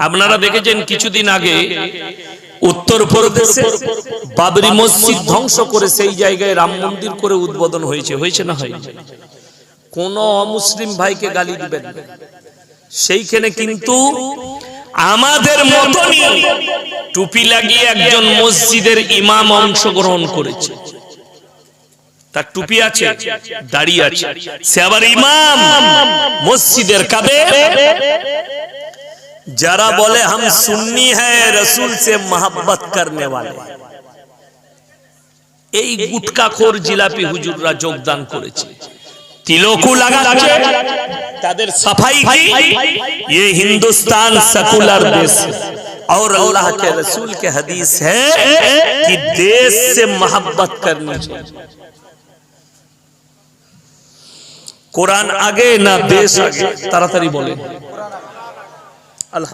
আপনারা দেখেছেন কিছুদিন আগে উত্তরপ্রদেশে বাবরি মসজিদ ধ্বংস করে সেই জায়গায় রাম মন্দির করে উদ্বোধন হয়েছে না হয়নি? কোন অমুসলিম ভাইকে গালি দিবেন না। সেইখানে কিন্তু আমাদের মতনই টুপি লাগিয়ে একজন মসজিদের ইমাম অংশগ্রহণ করেছে। তার টুপি আছে, দাড়ি আছে, সে আবার ইমাম মসজিদের। কাদের? যারা বলে हम सुन्नी है रसूल से मोहब्बत करने वाले, এই গুটকাখোর জিলাপি হুজুররা যোগদান করেছে, তিলকু লাগাচ্ছে। তাদের সাফাই কি? ये हिंदुस्तान सेकुलर देश और अल्लाह के रसूल के हदीस है कि देश से मोहब्बत करनी चाहिए। কোরআন আগে না দেশ আগে? তাড়াতাড়ি বলেন।